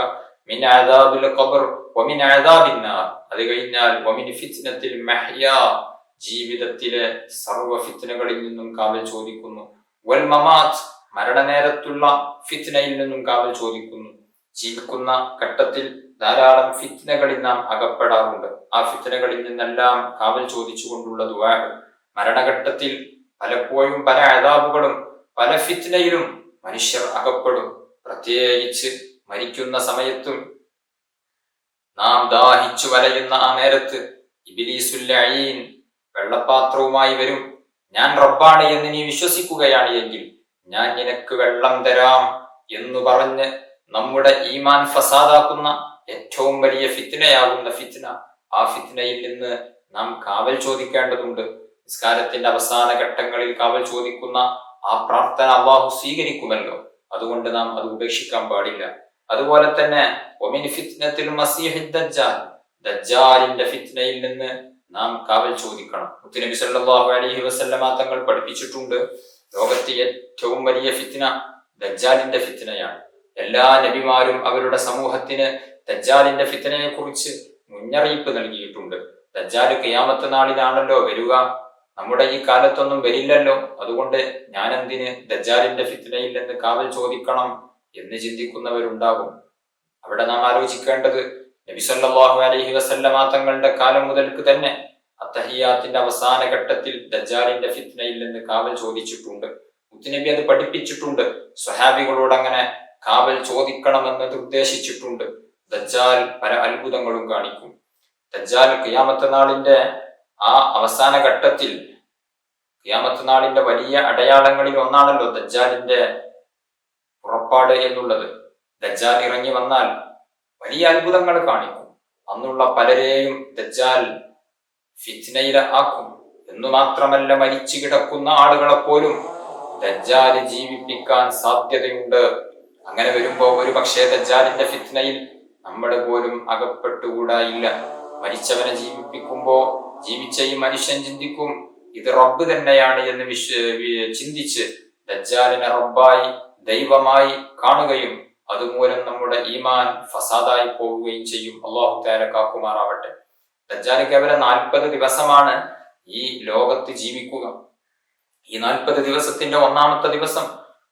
മിൻ അദാബിൽ ഖബർ വമിൻ അദാബിൻ നാർ, അത് കഴിഞ്ഞാൽ വമിൻ ഫിത്നത്തിൽ മഹ്യാ, ജീവിതത്തിലെ സർവ്വ ഫിത്നകളിൽ നിന്നും കാവൽ ചോദിക്കുന്നു. വൽ മമാത്, മരണനേരത്തുള്ള ഫിത്നയിൽ നിന്നും കാവൽ ചോദിക്കുന്നു. ജീവിക്കുന്ന ഘട്ടത്തിൽ ധാരാളം ഫിത്നകളിൽ നാം അകപ്പെടാറുണ്ട്. ആ ഫിത്നകളിൽ നിന്നെല്ലാം കാവൽ ചോദിച്ചുകൊണ്ടുള്ള ദുആ. മരണഘട്ടത്തിൽ പലപ്പോഴും പല അദാബുകളും പല ഫിത്നയിലും മനുഷ്യർ അകപ്പെടും. പ്രത്യേകിച്ച് മരിക്കുന്ന സമയത്തും നാം ദാഹിച്ചു വലയുന്ന ആ നേരത്ത് ഇബ്ലീസുൽ ലഈൻ വെള്ളപ്പാത്രവുമായി വരും. ഞാൻ റബ്ബാണ് എന്ന് നീ വിശ്വസിക്കുകയാണ് എങ്കിൽ ഞാൻ നിനക്ക് വെള്ളം തരാം എന്ന് പറഞ്ഞ് നമ്മുടെ ഈമാൻ ഫസാദാക്കുന്ന ഏറ്റവും വലിയ ഫിത്നയാകുന്ന ഫിത്ന, ആ ഫിത്നയിൽ നിന്ന് നാം കാവൽ ചോദിക്കേണ്ടതുണ്ട്. നിസ്കാരത്തിന്റെ അവസാന ഘട്ടങ്ങളിൽ കാവൽ ചോദിക്കുന്ന ആ പ്രാർത്ഥന അല്ലാഹു സ്വീകരിക്കുമല്ലോ. അതുകൊണ്ട് നാം അത് ഉപേക്ഷിക്കാൻ പാടില്ല. അതുപോലെ തന്നെ വമിൻ ഫിത്നത്തിൽ മസീഹി ദജ്ജാൽ, ദജ്ജാലിന്റെ ഫിത്നയിൽ നിന്ന് നാം കാവൽ ചോദിക്കണം. മുത്തുനബി സല്ലല്ലാഹു അലൈഹി വസല്ലമ തങ്ങൾ പഠിപ്പിച്ചിട്ടുണ്ട്, ലോകത്തെ ഏറ്റവും വലിയ ഫിത്ന ദജ്ജാലിന്റെ ഫിത്നയാണ്. എല്ലാ നബിമാരും അവരുടെ സമൂഹത്തിന് ദജ്ജാലിന്റെ ഫിത്നയെ കുറിച്ച് മുന്നറിയിപ്പ് നൽകിയിട്ടുണ്ട്. ദജ്ജാല് ഖിയാമത്ത് നാളിലാണല്ലോ വരിക, നമ്മുടെ ഈ കാലത്തൊന്നും വരില്ലല്ലോ. അതുകൊണ്ട് ഞാൻ എന്തിന് ദജ്ജാലിന്റെ ഫിത്നയിൽ നിന്ന് കാവൽ ചോദിക്കണം എന്ന് ചിന്തിക്കുന്നവരുണ്ടാകും. അവിടെ നാം ആലോചിക്കേണ്ടത്, നബി സല്ലല്ലാഹു അലൈഹി വസല്ലമ തങ്ങളുടെ കാലം മുതൽക്ക് തന്നെ അത്തഹിയാത്തിന്റെ അവസാന ഘട്ടത്തിൽ ദജ്ജാലിന്റെ ഫിത്നയിൽ നിന്ന് കാവൽ ചോദിച്ചിട്ടുണ്ട്. മുത്തുനബി അത് പഠിപ്പിച്ചിട്ടുണ്ട്. സ്വഹാബികളോട് അങ്ങനെ കാവൽ ചോദിക്കണമെന്ന് നിർദ്ദേശിച്ചിട്ടുണ്ട്. ദജ്ജാൽ പല അത്ഭുതങ്ങളും കാണിക്കും. ദജ്ജാൽ ഖിയാമത്ത് നാളിന്റെ ആ അവസാന ഘട്ടത്തിൽ, ഖിയാമത്ത് നാളിന്റെ വലിയ അടയാളങ്ങളിൽ ഒന്നാണല്ലോ ദജ്ജാലിന്റെ പുറപ്പാട് എന്നുള്ളത്. ദജ്ജാൽ ഇറങ്ങി വന്നാൽ വലിയ അത്ഭുതങ്ങൾ കാണിക്കും. അന്നുള്ള പലരെയും ദജ്ജാൽ ഫിത്നയിൽ ആക്കും. എന്നു മാത്രമല്ല, മരിച്ചു കിടക്കുന്ന ആളുകളെ പോലും ദജ്ജാൽ ജീവിപ്പിക്കാൻ സാധ്യതയുണ്ട്. അങ്ങനെ വരുമ്പോ ഒരു പക്ഷേ ദജ്ജാലിന്റെ ഫിത്നയിൽ നമ്മൾ പോലും അകപ്പെട്ടുകൂടായില്ല. മരിച്ചവനെ ജീവിപ്പിക്കുമ്പോ ജീവിച്ച ഈ മനുഷ്യൻ ചിന്തിക്കും, ഇത് റബ്ബ് തന്നെയാണ് എന്ന് ചിന്തിച്ച് ദജ്ജാലിനെ റബ്ബായി, ദൈവമായി കാണുകയും അതുമൂലം നമ്മുടെ ഈമാൻ ഫസാദായി പോവുകയും ചെയ്യും. അല്ലാഹു തആല കാക്കുമാറാവട്ടെ. ദജ്ജാൽ കേവലം 40 ദിവസമാണ് ഈ ലോകത്ത് ജീവിക്കുക. ഈ 40 ദിവസത്തിന്റെ ഒന്നാമത്തെ ദിവസം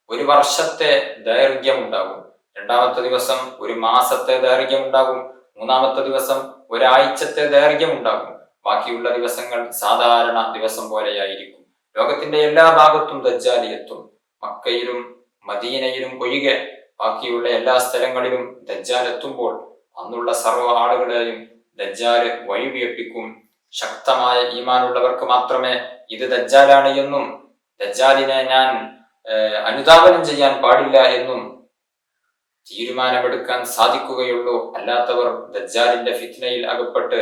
ഒരു വർഷത്തെ ദൈർഘ്യമുണ്ടാകും, രണ്ടാമത്തെ ദിവസം ഒരു മാസത്തെ ദൈർഘ്യമുണ്ടാകും, മൂന്നാമത്തെ ദിവസം ഒരാഴ്ചത്തെ ദൈർഘ്യമുണ്ടാകും. ബാക്കിയുള്ള ദിവസങ്ങൾ സാധാരണ ദിവസം പോലെയായിരിക്കും. ലോകത്തിന്റെ എല്ലാ ഭാഗത്തും ദജ്ജാൽ എത്തും. മക്കയിലും മദീനയിലും ഒഴികെ ബാക്കിയുള്ള എല്ലാ സ്ഥലങ്ങളിലും ദജ്ജാൽ എത്തുമ്പോൾ അന്നുള്ള സർവ്വ ആളുകളെയും ദജ്ജാൽ വഴിവിയപ്പിക്കും. ശക്തമായ ഈമാനുള്ളവർക്ക് മാത്രമേ ഇത് ദജ്ജാലാണ് എന്നും ദജ്ജാലിനെ ഞാൻ അനുധാവനം ചെയ്യാൻ പാടില്ല എന്നും തീരുമാനമെടുക്കാൻ സാധിക്കുകയുള്ളൂ. അല്ലാത്തവർ ദജ്ജാലിന്റെ ഫിത്നയിൽ അകപ്പെട്ട്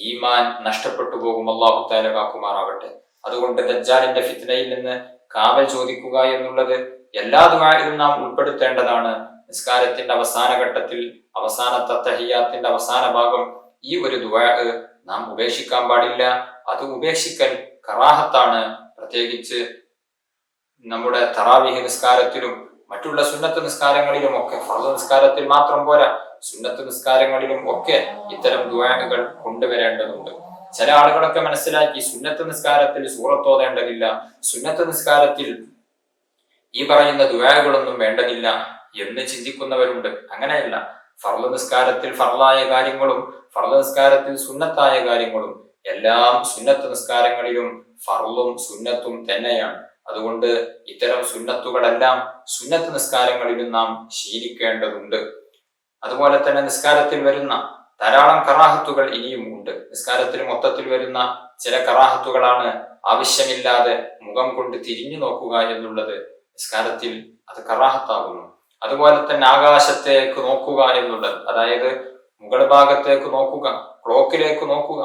ഈമാൻ നഷ്ടപ്പെട്ടു പോകും. അല്ലാഹു തആല കാക്കുമാറാവട്ടെ. അതുകൊണ്ട് ദജ്ജാലിന്റെ ഫിത്നയിൽ നിന്ന് കാവൽ ചോദിക്കുക എന്നുള്ളത് എല്ലാ ദുആയിലും നാം ഉൾപ്പെടുത്തേണ്ടതാണ്. നിസ്കാരത്തിന്റെ അവസാന ഘട്ടത്തിൽ, അവസാനത്തെ തഹിയ്യാത്തിന്റെ അവസാന ഭാഗം, ഈ ഒരു ദുആ നാം ഉപേക്ഷിക്കാൻ പാടില്ല. അത് ഉപേക്ഷിക്കൽ കറാഹത്താണ്. പ്രത്യേകിച്ച് നമ്മുടെ തറാവീഹ് നിസ്കാരത്തിലും മറ്റുള്ള സുന്നത്ത് നിസ്കാരങ്ങളിലും ഒക്കെ, ഫർദ് നിസ്കാരത്തിൽ മാത്രം പോരാ, സുന്നത്ത് നിസ്കാരങ്ങളിലും ഒക്കെ ഇത്തരം ദുആകൾ കൊണ്ടുവരേണ്ടതുണ്ട്. ചില ആളുകളൊക്കെ മനസ്സിലാക്കി സുന്നത്ത് നിസ്കാരത്തിൽ സൂറത്ത് ഓതേണ്ടതില്ല, സുന്നത്ത് നിസ്കാരത്തിൽ ഈ പറയുന്ന ദുആകളൊന്നും വേണ്ടതില്ല എന്ന് ചിന്തിക്കുന്നവരുണ്ട്. അങ്ങനെയല്ല. ഫർദ് നിസ്കാരത്തിൽ ഫർളായ കാര്യങ്ങളും ഫർദ് നിസ്കാരത്തിൽ സുന്നത്തായ കാര്യങ്ങളും എല്ലാം സുന്നത്ത് നിസ്കാരങ്ങളിലും ഫർളും സുന്നത്തും തന്നെയാണ്. അതുകൊണ്ട് ഇത്തരം സുന്നത്തുകളെല്ലാം സുന്നത്ത് നിസ്കാരങ്ങളിലും നാം ശീലിക്കേണ്ടതുണ്ട്. അതുപോലെ തന്നെ നിസ്കാരത്തിൽ വരുന്ന ധാരാളം കറാഹത്തുകൾ ഇനിയും ഉണ്ട്. നിസ്കാരത്തിൽ മൊത്തത്തിൽ വരുന്ന ചില കറാഹത്തുകളാണ് ആവശ്യമില്ലാതെ മുഖം കൊണ്ട് തിരിഞ്ഞു നോക്കുക എന്നുള്ളത്. നിസ്കാരത്തിൽ അത് കറാഹത്താകുന്നു. അതുപോലെ തന്നെ ആകാശത്തേക്ക് നോക്കുക എന്നുള്ളത്, അതായത് മുകൾ ഭാഗത്തേക്ക് നോക്കുക, ക്ലോക്കിലേക്ക് നോക്കുക,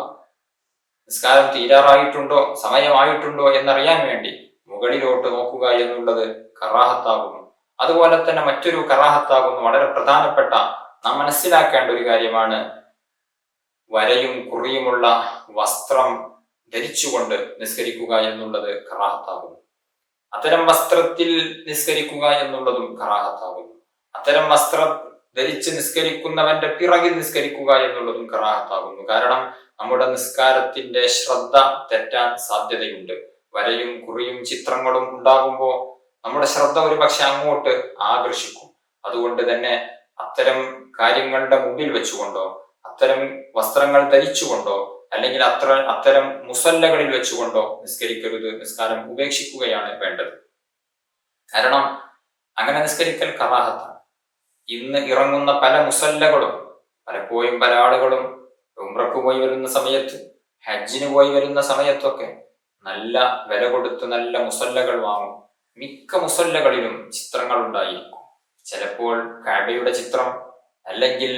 നിസ്കാരം തീരാറായിട്ടുണ്ടോ സമയമായിട്ടുണ്ടോ എന്നറിയാൻ വേണ്ടി മുകളിലോട്ട് നോക്കുക എന്നുള്ളത് കറാഹത്താകുന്നു. അതുപോലെ തന്നെ മറ്റൊരു കറാഹത്താകുന്നു, വളരെ പ്രധാനപ്പെട്ട നാം മനസ്സിലാക്കേണ്ട ഒരു കാര്യമാണ്, വരയും കുറിയുമുള്ള വസ്ത്രം ധരിച്ചുകൊണ്ട് നിസ്കരിക്കുക എന്നുള്ളത് കറാഹത്താകുന്നു. അത്തരം വസ്ത്രത്തിൽ നിസ്കരിക്കുക എന്നുള്ളതും കറാഹത്താകുന്നു. അത്തരം വസ്ത്രം ധരിച്ച് നിസ്കരിക്കുന്നവന്റെ പിറകിൽ നിസ്കരിക്കുക എന്നുള്ളതും കറാഹത്താകുന്നു. കാരണം നമ്മുടെ നിസ്കാരത്തിന്റെ ശ്രദ്ധ തെറ്റാൻ സാധ്യതയുണ്ട്. വരയും കുറിയും ചിത്രങ്ങളും ഉണ്ടാകുമ്പോൾ നമ്മുടെ ശ്രദ്ധ ഒരു പക്ഷെ അങ്ങോട്ട് ആകർഷിക്കും. അതുകൊണ്ട് തന്നെ അത്തരം കാര്യങ്ങളുടെ മുമ്പിൽ വെച്ചുകൊണ്ടോ, അത്തരം വസ്ത്രങ്ങൾ ധരിച്ചുകൊണ്ടോ, അല്ലെങ്കിൽ അത്തരം മുസല്ലകളിൽ വെച്ചുകൊണ്ടോ നിസ്കരിക്കരുത്. നിസ്കാരം ഉപേക്ഷിക്കുകയാണ് വേണ്ടത്. കാരണം അങ്ങനെ നിസ്കരിക്കൽ കറാഹത്താണ്. ഇന്ന് ഇറങ്ങുന്ന പല മുസല്ലകളും, പലപ്പോഴും പല ആളുകളും ഉംറക്ക് പോയി വരുന്ന സമയത്ത്, ഹജ്ജിന് പോയി വരുന്ന സമയത്തൊക്കെ നല്ല വില കൊടുത്ത് നല്ല മുസല്ലകൾ വാങ്ങും. മിക്ക മുസല്ലകളിലും ചിത്രങ്ങൾ ഉണ്ടായിരിക്കും. ചിലപ്പോൾ കഅബയുടെ ചിത്രം, അല്ലെങ്കിൽ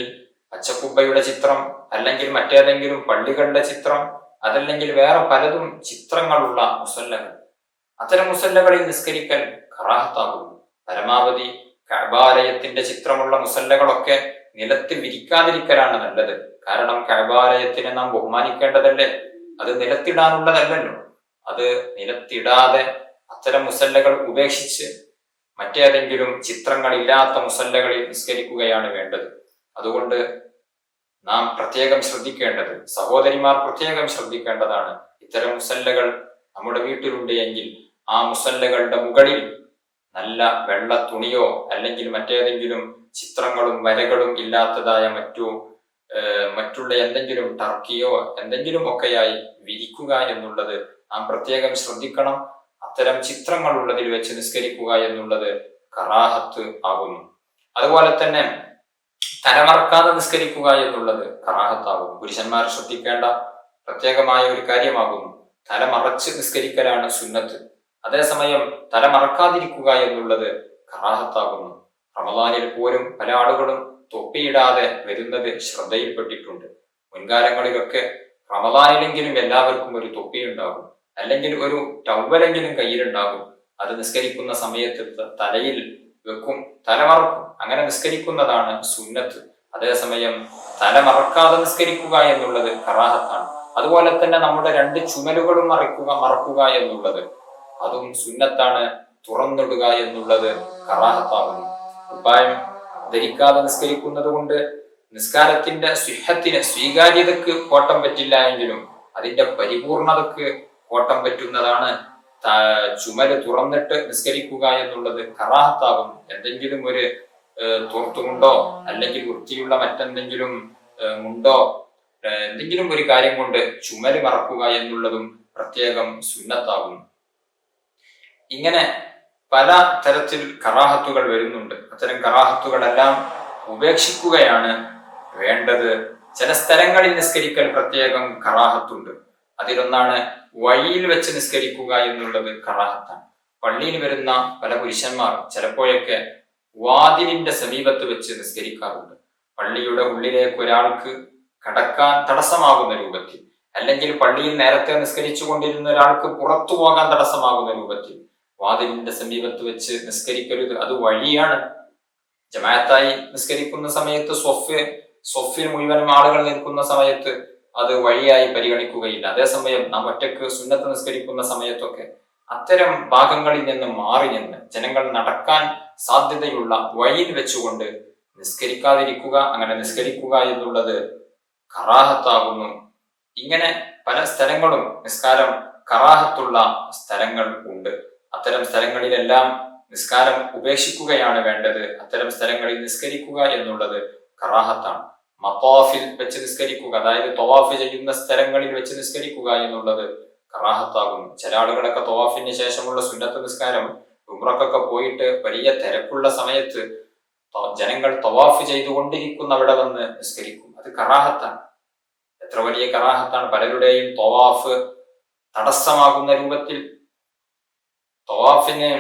പച്ചക്കുബ്ബയുടെ ചിത്രം, അല്ലെങ്കിൽ മറ്റേതെങ്കിലും പള്ളികളുടെ ചിത്രം, അതല്ലെങ്കിൽ വേറെ പലതും ചിത്രങ്ങളുള്ള മുസല്ലകൾ. അത്തരം മുസല്ലകളിൽ നിസ്കരിക്കൽ കറാഹത്താകുന്നു. പരമാവധി കഅബാലയത്തിന്റെ ചിത്രമുള്ള മുസല്ലകളൊക്കെ നിലത്ത് വിരിക്കാതിരിക്കലാണ് നല്ലത്. കാരണം കഅബാലയത്തിനെ നാം ബഹുമാനിക്കേണ്ടതല്ലേ, അത് നിലത്തിടാനുള്ളതല്ലല്ലോ. അത് നിലത്തിടാതെ അത്തരം മുസല്ലകൾ ഉപേക്ഷിച്ച് മറ്റേതെങ്കിലും ചിത്രങ്ങളില്ലാത്ത മുസല്ലകളിൽ നിസ്കരിക്കുകയാണ് വേണ്ടത്. അതുകൊണ്ട് നാം പ്രത്യേകം ശ്രദ്ധിക്കേണ്ടത്, സഹോദരിമാർ പ്രത്യേകം ശ്രദ്ധിക്കേണ്ടതാണ്. ഇത്തരം മുസല്ലകൾ നമ്മുടെ വീട്ടിലുണ്ട് എങ്കിൽ ആ മുസല്ലകളുടെ മുകളിൽ നല്ല വെള്ള തുണിയോ അല്ലെങ്കിൽ മറ്റേതെങ്കിലും ചിത്രങ്ങളും വരകളും ഇല്ലാത്തതായ മറ്റുള്ള എന്തെങ്കിലും ടർക്കിയോ എന്തെങ്കിലും ഒക്കെയായി വിരിക്കുക എന്നുള്ളത് നാം പ്രത്യേകം ശ്രദ്ധിക്കണം. അത്തരം ചിത്രങ്ങൾ ഉള്ളതിൽ വെച്ച് നിസ്കരിക്കുക എന്നുള്ളത് കറാഹത്ത് ആകുന്നു. അതുപോലെ തന്നെ തലമറക്കാതെ നിസ്കരിക്കുക എന്നുള്ളത് കറാഹത്താകുന്നു. പുരുഷന്മാർ ശ്രദ്ധിക്കേണ്ട പ്രത്യേകമായ ഒരു കാര്യമാകുന്നു. തലമറച്ച് നിസ്കരിക്കലാണ് സുന്നത്ത്. അതേസമയം തലമറക്കാതിരിക്കുക എന്നുള്ളത് കറാഹത്താകുന്നു. റമദാനിൽ പോലും പല ആളുകളും തൊപ്പിയിടാതെ വരുന്നത് ശ്രദ്ധയിൽപ്പെട്ടിട്ടുണ്ട്. മുൻകാലങ്ങളിലൊക്കെ റമദാനിലെങ്കിലും എല്ലാവർക്കും ഒരു തൊപ്പിയുണ്ടാകും, അല്ലെങ്കിൽ ഒരു ടവലെങ്കിലും കയ്യിലുണ്ടാകും. അത് നിസ്കരിക്കുന്ന സമയത്ത് തലയിൽ വെക്കും, തലമറക്കും. അങ്ങനെ നിസ്കരിക്കുന്നതാണ് സുന്നത്ത്. അതേസമയം തലമറക്കാതെ നിസ്കരിക്കുക എന്നുള്ളത് കറാഹത്താണ്. അതുപോലെ തന്നെ നമ്മുടെ 2 ചുമലുകളും മറക്കുക എന്നുള്ളത് അതും സുന്നത്താണ്. തുറന്നിടുക എന്നുള്ളത് കറാഹത്താകുന്നു. കുപ്പായം ധരിക്കാതെ നിസ്കരിക്കുന്നത് കൊണ്ട് നിസ്കാരത്തിന്റെ സിഹത്തിന്, സ്വീകാര്യതക്ക് കോട്ടം പറ്റില്ല എങ്കിലും അതിന്റെ പരിപൂർണതക്ക് കോട്ടം പറ്റുന്നതാണ്. ചുമല് തുറന്നിട്ട് നിസ്കരിക്കുക എന്നുള്ളത് കറാഹത്താകുന്നു. എന്തെങ്കിലും ഒരു തോർത്തുമുണ്ടോ അല്ലെങ്കിൽ വൃത്തിയുള്ള മറ്റെന്തെങ്കിലും മുണ്ടോ എന്തെങ്കിലും ഒരു കാര്യം കൊണ്ട് ചുമല് മറക്കുക എന്നുള്ളതും പ്രത്യേകം സുന്നത്താകുന്നു. ഇങ്ങനെ പല തരത്തിൽ കറാഹത്തുകൾ വരുന്നുണ്ട്. അത്തരം കറാഹത്തുകളെല്ലാം ഉപേക്ഷിക്കുകയാണ് വേണ്ടത്. ചില സ്ഥലങ്ങളിൽ നിസ്കരിക്കൽ പ്രത്യേകം കറാഹത്തുണ്ട്. അതിലൊന്നാണ് വഴിയിൽ വെച്ച് നിസ്കരിക്കുക എന്നുള്ളത് കറാഹത്താണ്. പള്ളിയിൽ വരുന്ന പല പുരുഷന്മാർ ചിലപ്പോഴൊക്കെ വാതിലിന്റെ സമീപത്ത് വെച്ച് നിസ്കരിക്കാറുണ്ട്. പള്ളിയുടെ ഉള്ളിലേക്ക് ഒരാൾക്ക് കടക്കാൻ തടസ്സമാകുന്ന രൂപത്തിൽ, അല്ലെങ്കിൽ പള്ളിയിൽ നേരത്തെ നിസ്കരിച്ചു കൊണ്ടിരുന്ന ഒരാൾക്ക് പുറത്തു പോകാൻ തടസ്സമാകുന്ന രൂപത്തിൽ വാതിലിന്റെ സമീപത്ത് വെച്ച് നിസ്കരിക്കരുത്. അത് വഴിയാണ്. ജമാഅത്തായി നിസ്കരിക്കുന്ന സമയത്ത് സ്വഫിൽ മുഴുവനും ആളുകൾ നിൽക്കുന്ന സമയത്ത് അത് വഴിയായി പരിഗണിക്കുകയില്ല. അതേസമയം നാം ഒറ്റക്ക് സുന്നത്ത് നിസ്കരിക്കുന്ന സമയത്തൊക്കെ അത്തരം ഭാഗങ്ങളിൽ നിന്ന് മാറി നിന്ന് ജനങ്ങൾ നടക്കാൻ സാധ്യതയുള്ള വഴിയിൽ വെച്ചുകൊണ്ട് നിസ്കരിക്കാതിരിക്കുക, അങ്ങനെ നിസ്കരിക്കുക എന്നുള്ളത് കറാഹത്താകുന്നു. ഇങ്ങനെ പല സ്ഥലങ്ങളും നിസ്കാരം കറാഹത്തുള്ള സ്ഥലങ്ങൾ ഉണ്ട്. അത്തരം സ്ഥലങ്ങളിലെല്ലാം നിസ്കാരം ഉപേക്ഷിക്കുകയാണ് വേണ്ടത്. അത്തരം സ്ഥലങ്ങളിൽ നിസ്കരിക്കുക എന്നുള്ളത് കറാഹത്താണ്. മത്താഫിൽ വെച്ച് നിസ്കരിക്കുക, അതായത് തവാഫ് ചെയ്യുന്ന സ്ഥലങ്ങളിൽ വെച്ച് നിസ്കരിക്കുക എന്നുള്ളത് കറാഹത്താകുന്നു. ചില ആളുകളൊക്കെ തവാഫിന് ശേഷമുള്ള സുന്നത്ത് നിസ്കാരം ഉംറക്കൊക്കെ പോയിട്ട് വലിയ തിരക്കുള്ള സമയത്ത് ജനങ്ങൾ തവാഫ് ചെയ്തുകൊണ്ടിരിക്കുന്ന അവിടെ വന്ന് നിസ്കരിക്കും. അത് കറാഹത്താണ്. എത്ര വലിയ കറാഹത്താണ്! പലരുടെയും തവാഫ് തടസ്സമാകുന്ന രൂപത്തിൽ, തവാഫിന്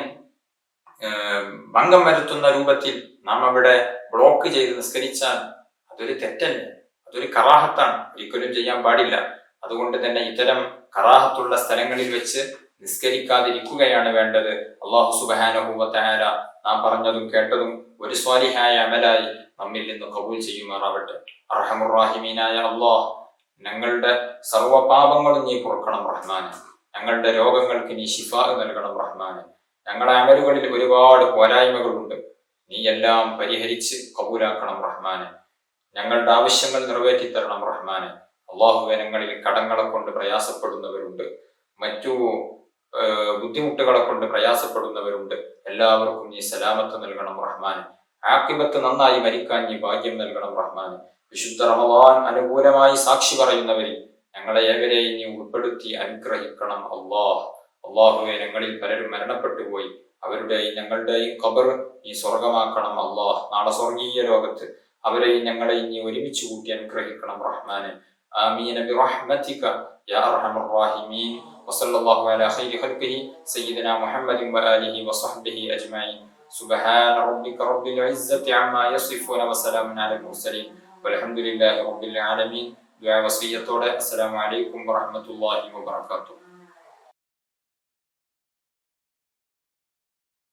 ഭംഗം വരുത്തുന്ന രൂപത്തിൽ നാം അവിടെ ബ്ലോക്ക് ചെയ്ത് നിസ്കരിച്ചാൽ അതൊരു തെറ്റല്ലേ, അതൊരു കറാഹത്താണ്. ഒരിക്കലും ചെയ്യാൻ പാടില്ല. അതുകൊണ്ട് തന്നെ ഇത്തരം കറാഹത്തുള്ള സ്ഥലങ്ങളിൽ വെച്ച് നിസ്കരിക്കാതിരിക്കുകയാണ് വേണ്ടത്. അല്ലാഹു സുബ്ഹാനഹു വ തആല നാം പറഞ്ഞതും കേട്ടതും ഒരു സ്വാലിഹായ അമലായി നമ്മിൽ നിന്ന് ഖബൂൽ ചെയ്യുമാറാവട്ടെ. അർഹമുർ റഹീമീനായ അല്ലാഹ്, ഞങ്ങളുടെ സർവ്വ പാപങ്ങളും നീ പൊറുക്കണം റഹ്മാനെ. ഞങ്ങളുടെ രോഗങ്ങൾക്ക് നീ ശിഫാ നൽകണം റഹ്മാനെ. ഞങ്ങളുടെ അമലുകളിൽ ഒരുപാട് പോരായ്മകളുണ്ട്, നീ എല്ലാം പരിഹരിച്ച് കബൂലാക്കണം റഹ്മാനെ. ഞങ്ങളുടെ ആവശ്യങ്ങൾ നിറവേറ്റി തരണം റഹ്മാനെ. അള്ളാഹുവെ, ഞങ്ങളിൽ കടങ്ങളെ കൊണ്ട് പ്രയാസപ്പെടുന്നവരുണ്ട്, മറ്റു ബുദ്ധിമുട്ടുകളെ കൊണ്ട് പ്രയാസപ്പെടുന്നവരുണ്ട്. എല്ലാവർക്കും നീ സലാമത്ത് നൽകണം റഹ്മാനെ. ആഖിബത്ത് നന്നായി മരിക്കാൻ നീ ഭാഗ്യം നൽകണം റഹ്മാനെ. വിശുദ്ധ റമളാൻ അനുകൂലമായി സാക്ഷി പറയുന്നവരിൽ ഞങ്ങളെ ഏവരെയും നീ ഉൾപ്പെടുത്തി അനുഗ്രഹിക്കണം അല്ലാഹ്. അള്ളാഹുവെ, ഞങ്ങളിൽ പലരും മരണപ്പെട്ടു പോയി. അവരുടെയും ഞങ്ങളുടെയും ഖബർ നീ സ്വർഗമാക്കണം അല്ലാഹ്. നാളെ സ്വർഗീയ ലോകത്ത് അവരെയും ഞങ്ങളെയും നീ ഒരുമിച്ച് കൂട്ടി അനുഗ്രഹിക്കണം റഹ്മാനെ. ആമീൻ ബിറഹ്മതിക യാ അർഹമർ റഹീമീൻ. വസല്ലല്ലാഹു അലാ ഖൈരി ഖൽഖിഹി സയ്യിദനാ മുഹമ്മദിൻ വആലിഹി വസഹ്ബിഹി അജ്മഈൻ. സുബ്ഹാന റബ്ബിക റബ്ബിൽ ഇസ്സത്തി അമ്മാ യസിഫൂന വസലാമുൻ അലൽ മുർസലീൻ വൽഹംദുലില്ലാഹി റബ്ബിൽ ആലമീൻ. ദുആ വസിയ്യത്തോടെ അസ്സലാമു അലൈക്കും വറഹ്മത്തുള്ളാഹി വബറകാതുഹു.